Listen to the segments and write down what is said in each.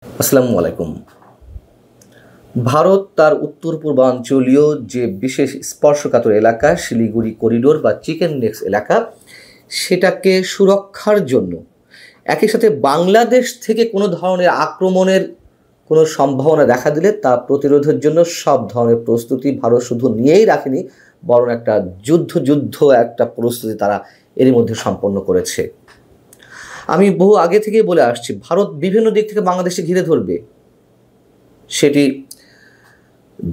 আসসালামু আলাইকুম। ভারত তার উত্তর পূর্বাঞ্চলীয় যে বিশেষ স্পর্শকাতর এলাকা শিলিগুড়ি করিডোর বা চিকেন নেক্স এলাকা, সেটাকে সুরক্ষার জন্য একই সাথে বাংলাদেশ থেকে কোনো ধরনের আক্রমণের কোনো সম্ভাবনা দেখা দিলে তা প্রতিরোধের জন্য সব ধরনের প্রস্তুতি ভারত শুধু নিয়েই রাখেনি, বরং একটা যুদ্ধ একটা প্রস্তুতি তারা এরই মধ্যে সম্পন্ন করেছে। আমি বহু আগে থেকেই বলে আসছি, ভারত বিভিন্ন দিক থেকে বাংলাদেশকে ঘিরে ধরবে। সেটি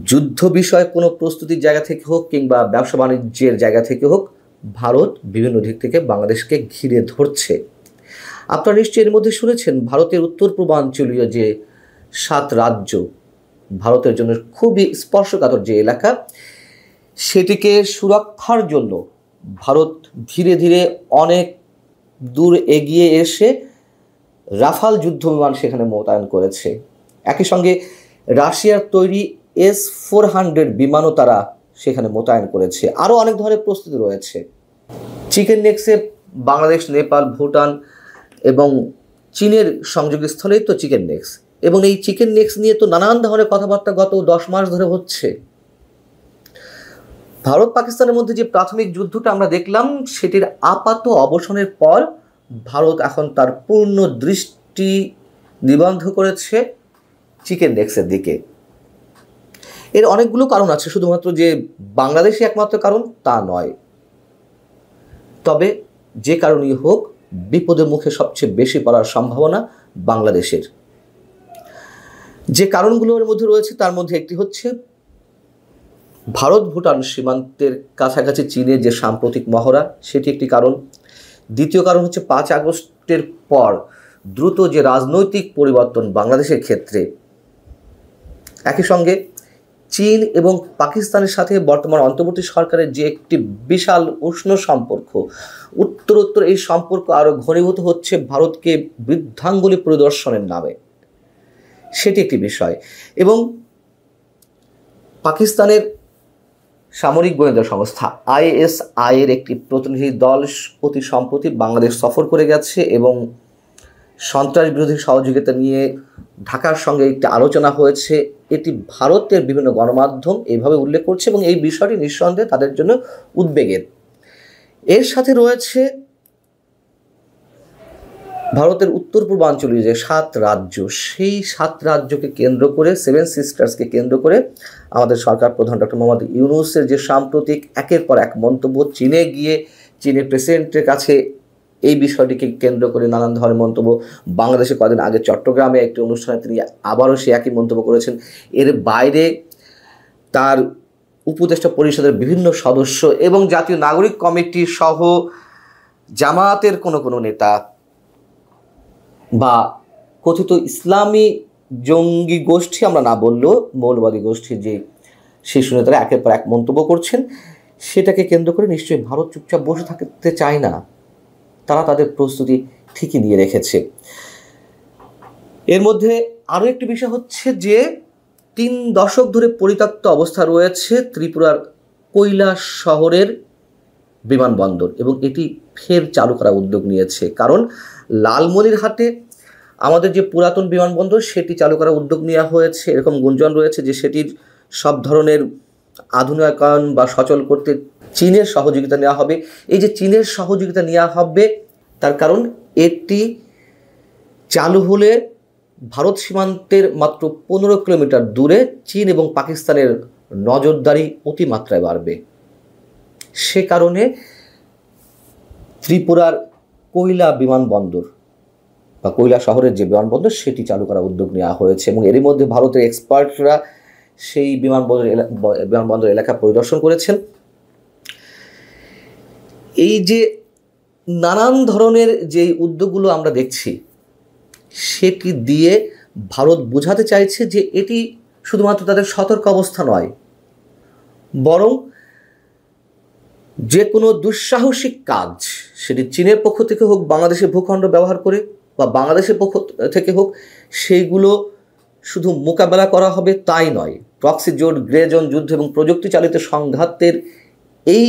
যুদ্ধ বিষয়ক কোনো প্রস্তুতির জায়গা থেকে হোক কিংবা ব্যবসা বাণিজ্যের জায়গা থেকে হোক, ভারত বিভিন্ন দিক থেকে বাংলাদেশকে ঘিরে ধরছে। আপনারা নিশ্চয়ই এর মধ্যে শুনেছেন, ভারতের উত্তর পূর্বাঞ্চলীয় যে 7 রাজ্য, ভারতের জন্য খুবই স্পর্শকাতর যে এলাকা, সেটিকে সুরক্ষার জন্য ভারত ধীরে ধীরে অনেক দূর এগিয়ে এসে রাফাল যুদ্ধ বিমান সেখানে মোতায়েন করেছে। একই সঙ্গে রাশিয়ার তৈরি S-400 বিমানও তারা সেখানে মোতায়েন করেছে। আরও অনেক ধরনের প্রস্তুতি রয়েছে। চিকেন নেক্সে বাংলাদেশ, নেপাল, ভুটান এবং চীনের সংযোগস্থলেই তো চিকেন নেক্স, এবং এই চিকেন নেক্স নিয়ে তো নানান ধরনের কথাবার্তা গত 10 মাস ধরে হচ্ছে। ভারত পাকিস্তানের মধ্যে যে প্রাথমিক যুদ্ধটা আমরা দেখলাম, সেটির আপাত অবসানের পর ভারত এখন তার পূর্ণ দৃষ্টি নিবদ্ধ করেছে চিকেন নেক্সের দিকে। এর অনেকগুলো কারণ আছে, শুধুমাত্র যে বাংলাদেশই একমাত্র কারণ তা নয়। তবে যে কারণেই হোক, বিপদের মুখে সবচেয়ে বেশি পড়ার সম্ভাবনা বাংলাদেশের। যে কারণগুলোর মধ্যে রয়েছে তার মধ্যে একটি হচ্ছে ভারত ভুটান সীমান্তের কাছাকাছি চীনের যে সাম্প্রতিক মহড়া, সেটি একটি কারণ। দ্বিতীয় কারণ হচ্ছে 5 আগস্টের পর দ্রুত যে রাজনৈতিক পরিবর্তন বাংলাদেশের ক্ষেত্রে। একই সঙ্গে চীন এবং পাকিস্তানের সাথে বর্তমান অন্তর্বর্তী সরকারের যে একটি বিশাল উষ্ণ সম্পর্ক, উত্তরোত্তর এই সম্পর্ক আরও ঘনীভূত হচ্ছে ভারতকে বৃদ্ধাঙ্গুলি পরিদর্শনের নামে, সেটি একটি বিষয়। এবং পাকিস্তানের সামরিক গোয়েন্দা সংস্থা ISI এর একটি প্রতিনিধি দল অতি সম্প্রতি বাংলাদেশ সফর করে গেছে এবং সন্ত্রাস বিরোধী সহযোগিতা নিয়ে ঢাকার সঙ্গে একটি আলোচনা হয়েছে। এটি ভারতের বিভিন্ন গণমাধ্যম এইভাবে উল্লেখ করছে এবং এই বিষয়টি নিঃসন্দেহে তাদের জন্য উদ্বেগের। এর সাথে রয়েছে ভারতের উত্তর পূর্বাঞ্চলীয় যে 7 রাজ্য, সেই 7 রাজ্যকে কেন্দ্র করে, 7 সিস্টার্সকে কেন্দ্র করে আমাদের সরকার প্রধান ডক্টর মোহাম্মদ ইউনূসের যে সাম্প্রতিক একের পর এক মন্তব্য, চীনে গিয়ে চীনের প্রেসিডেন্টের কাছে এই বিষয়টিকে কেন্দ্র করে নানান ধরনের মন্তব্য। বাংলাদেশে কদিন আগে চট্টগ্রামে একটি অনুষ্ঠানে তিনি আবারও সে একই মন্তব্য করেছেন। এর বাইরে তার উপদেষ্টা পরিষদের বিভিন্ন সদস্য এবং জাতীয় নাগরিক কমিটি সহ জামায়াতের কোনো নেতা বা কথিত ইসলামী জঙ্গি গোষ্ঠী, আমরা না বললেও মৌলবাদী গোষ্ঠীর যে শীর্ষ নেতারা একের পর এক মন্তব্য করছেন, সেটাকে কেন্দ্র করে নিশ্চয়ই ভারত চুপচাপ বসে থাকতে চায় না। তারা তাদের প্রস্তুতি ঠিকই নিয়ে রেখেছে। এর মধ্যে আরও একটি বিষয় হচ্ছে যে 3 দশক ধরে পরিত্যক্ত অবস্থা রয়েছে ত্রিপুরার কৈলাস শহরের বিমানবন্দর, এবং এটি ফের চালু করার উদ্যোগ নিয়েছে। কারণ লালমনিরহাটে আমাদের যে পুরাতন বিমানবন্দর, সেটি চালু করার উদ্যোগ নেওয়া হয়েছে। এরকম গুঞ্জন রয়েছে যে সেটির সব ধরনের আধুনিকায়ন বা সচল করতে চীনের সহযোগিতা নেওয়া হবে। এই যে চীনের সহযোগিতা নেওয়া হবে, তার কারণ এটি চালু হলে ভারত সীমান্তের মাত্র 15 কিলোমিটার দূরে চীন এবং পাকিস্তানের নজরদারি অতিমাত্রায় বাড়বে। সে কারণে ত্রিপুরার কৈলা বিমানবন্দর বা কৈলা শহরের যে বিমানবন্দর, সেটি চালু করার উদ্যোগ নেওয়া হয়েছে এবং এরই মধ্যে ভারতের এক্সপার্টরা সেই বিমানবন্দর এলাকা পরিদর্শন করেছেন। এই যে নানান ধরনের যে উদ্যোগগুলো আমরা দেখছি, সেটি দিয়ে ভারত বোঝাতে চাইছে যে এটি শুধুমাত্র তাদের সতর্ক অবস্থা নয়, বরং যে কোনো দুঃসাহসিক কাজ, সেটি চীনের পক্ষ থেকে হোক, বাংলাদেশের ভূখণ্ড ব্যবহার করে বা বাংলাদেশের পক্ষ থেকে হোক, সেইগুলো শুধু মোকাবেলা করা হবে তাই নয়। প্রক্সি জোট, গ্রে জোন যুদ্ধ এবং প্রযুক্তি চালিত সংঘাতের এই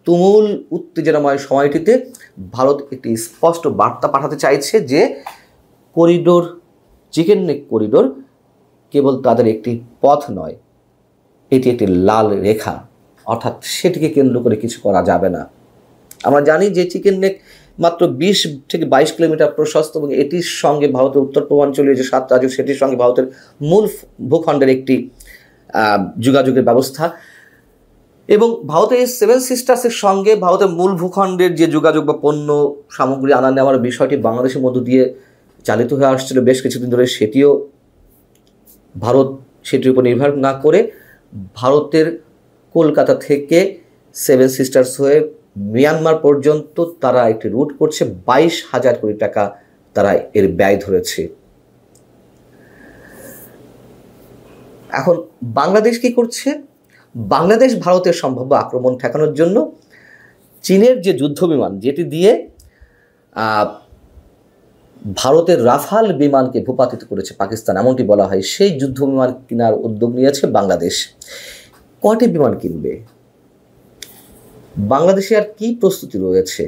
তুমুল উত্তেজনাময় সময়টিতে ভারত একটি স্পষ্ট বার্তা পাঠাতে চাইছে যে করিডোর চিকেন নেক করিডোর কেবল তাদের একটি পথ নয়, এটি একটি লাল রেখা, অর্থাৎ সেটিকে কেন্দ্র করে কিছু করা যাবে না। আমরা জানি যে চিকেন নেক মাত্র 20 থেকে 22 কিলোমিটার প্রশস্ত এবং এটির সঙ্গে ভারতের উত্তর পূর্বাঞ্চলীয় যে 7 রাজ্য সেটির সঙ্গে ভারতের মূল ভূখণ্ডের একটি যোগাযোগের ব্যবস্থা, এবং ভারতের এই 7 সিস্টার্সের সঙ্গে ভারতের মূল ভূখণ্ডের যে যোগাযোগ বা পণ্য সামগ্রী আনা নেওয়ার বিষয়টি বাংলাদেশের মধ্য দিয়ে চালিত হয়ে আসছিল বেশ কিছুদিন ধরে, সেটিও ভারত সেটির উপর নির্ভর না করে ভারতের কলকাতা থেকে 7 সিস্টার্স হয়ে মিয়ানমার পর্যন্ত তারা একটি রুট করছে। 22,000 কোটি টাকা তারা এর ব্যয় ধরেছে। এখন বাংলাদেশ কি করছে? বাংলাদেশ ভারতের সম্ভাব্য আক্রমণ ঠেকানোর জন্য চীনের যে যুদ্ধ বিমান, যেটি দিয়ে ভারতের রাফাল বিমানকে ভূপাতিত করেছে পাকিস্তান, এমনটি বলা হয়, সেই যুদ্ধ বিমান কেনার উদ্যোগ নিয়েছে বাংলাদেশ। কয়টি বিমান কিনবে? বাংলাদেশে আর কি প্রস্তুতি রয়েছে?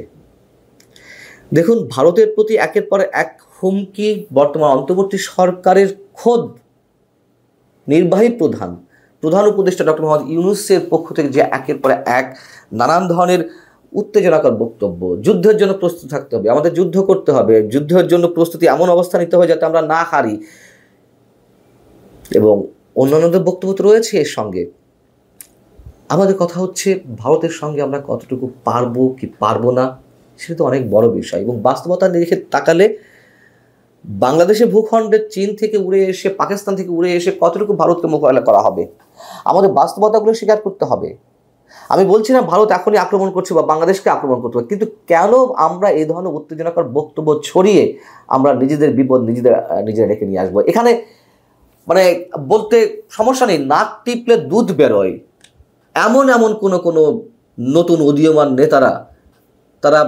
দেখুন, ভারতের প্রতি একের পর এক হুমকি বর্তমান অন্তর্বর্তী সরকারের খোদ নির্বাহী প্রধান উপদেষ্টা ডক্টর মোহাম্মদ ইউনূসের পক্ষ থেকে যে একের পর এক নানান ধরনের উত্তেজনাকর বক্তব্য, যুদ্ধের জন্য প্রস্তুত থাকতে হবে, আমাদের যুদ্ধ করতে হবে, যুদ্ধের জন্য প্রস্তুতি এমন অবস্থা নিতে হবে যাতে আমরা না হারি, এবং অন্যান্যদের বক্তব্য তো রয়েছে এর সঙ্গে। আমাদের কথা হচ্ছে ভারতের সঙ্গে আমরা কতটুকু পারবো কি পারবো না, সেটা তো অনেক বড় বিষয়। এবং বাস্তবতা নিরিখে তাকালে বাংলাদেশের ভূখণ্ডের চীন থেকে উড়ে এসে, পাকিস্তান থেকে উড়ে এসে কতটুকু ভারতকে মোকাবেলা করা হবে, আমাদের বাস্তবতাগুলো স্বীকার করতে হবে। আমি বলছি না ভারত এখনই আক্রমণ করছে বা বাংলাদেশকে আক্রমণ করতে হবে, কিন্তু কেন আমরা এই ধরনের উত্তেজনাকর বক্তব্য ছড়িয়ে আমরা নিজেদের বিপদ নিজেরা রেখে নিয়ে আসবো? এখানে মানে বলতে সমস্যা নেই, নাক টিপলে দুধ বেরোয়, এমন কোনো নতুন উদীয়মান নেতারা তারা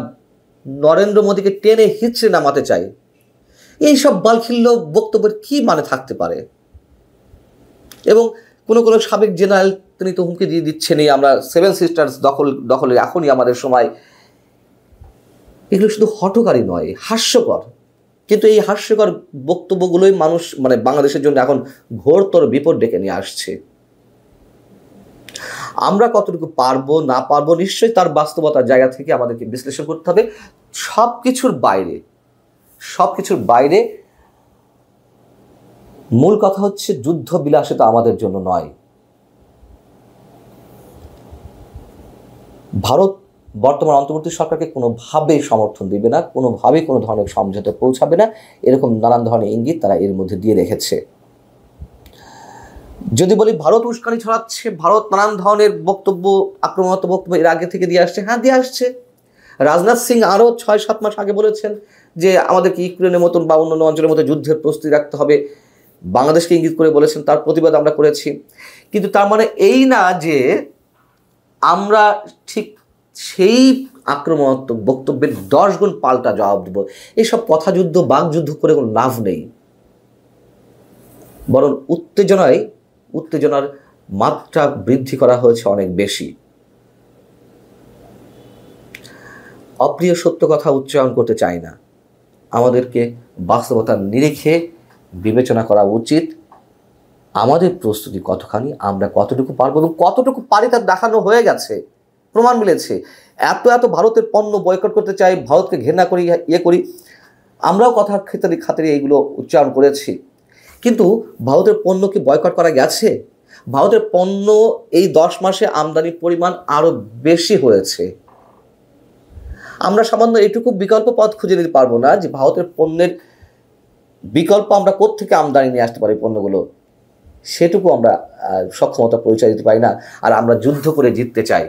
নরেন্দ্র মোদীকে টেনে হিঁচড়ে নামাতে চায়। এইসব বালখিল্য বক্তব্যের কি মানে থাকতে পারে? এবং কোনো সাবেক জেনারেল তিনি তো হুমকি দিয়ে দিচ্ছেনই, আমরা 7 সিস্টার্স দখলে এখনই আমাদের সময়। এগুলো শুধু হঠকারী নয়, হাস্যকর। কিন্তু এই হাস্যকর বক্তব্যগুলোই মানুষ মানে বাংলাদেশের জন্য এখন ঘোরতর বিপদ ডেকে নিয়ে আসছে। আমরা কতটুকু পারবো না পারবো নিশ্চয়ই তার বাস্তবতার জায়গা থেকে আমাদেরকে বিশ্লেষণ করতে হবে। সবকিছুর বাইরে মূল কথা হচ্ছে যুদ্ধ বিলাসিতা আমাদের জন্য নয়। ভারত বর্তমান অন্তর্বর্তী সরকারকে কোনোভাবেই সমর্থন দিবে না, কোনোভাবেই কোনো ধরনের সমঝোতা পৌঁছাবে না, এরকম নানান ধরনের ইঙ্গিত তারা এর মধ্যে দিয়ে রেখেছে। যদি বলি ভারত উস্কানি ছড়াচ্ছে, ভারত নানান ধরনের আক্রমণাত্মক বক্তব্য এর আগে থেকে দিয়ে আসছে, হ্যাঁ দিয়ে আসছে। রাজনাথ সিং আরও 6-7 মাস আগে বলেছেন যে আমাদেরকে ইউক্রেনের মতন বা অন্যান্য অঞ্চলের মতো যুদ্ধের প্রস্তুতি রাখতে হবে, বাংলাদেশকে ইঙ্গিত করে বলেছেন, তার প্রতিবাদ আমরা করেছি। কিন্তু তার মানে এই না যে আমরা ঠিক সেই আক্রমণাত্মক বক্তব্যের 10 গুণ পাল্টা জবাব দেব। এইসব কথাযুদ্ধ বাকযুদ্ধ করে কোনো লাভ নেই, বরং উত্তেজনার মাত্রা বৃদ্ধি করা হয়েছে অনেক বেশি। অপ্রিয় সত্য কথা উচ্চারণ করতে চাই না, আমাদেরকে বাস্তবতার নিরিখে বিবেচনা করা উচিত। আমাদের প্রস্তুতি কতখানি, আমরা কতটুকু পারবো এবং কতটুকু পারি তা দেখানো হয়ে গেছে, প্রমাণ মিলেছে। এত ভারতের পণ্য বয়কট করতে চাই, ভারতকে ঘৃণা করি, করি, আমরাও কথার খাতিরে এইগুলো উচ্চারণ করেছি। কিন্তু ভারতের পণ্য কি বয়কট করা গেছে? ভারতের পণ্য এই 10 মাসে আমদানির পরিমাণ আরও বেশি হয়েছে। আমরা সামান্য এটুকু বিকল্প পথ খুঁজে নিতে পারবো না যে ভারতের পণ্যের বিকল্প আমরা কোত্থেকে আমদানি নিয়ে আসতে পারি পণ্যগুলো, সেটুকু আমরা সক্ষমতা পরিচয় দিতে পারি না। আর আমরা যুদ্ধ করে জিততে চাই।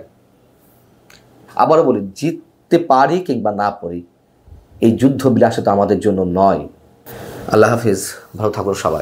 আবারও বলি, জিততে পারি কিংবা না পারি, এই যুদ্ধ বিলাসিতা আমাদের জন্য নয়। আল্লাহ হাফিজ, ভালো থাকুন সবাই।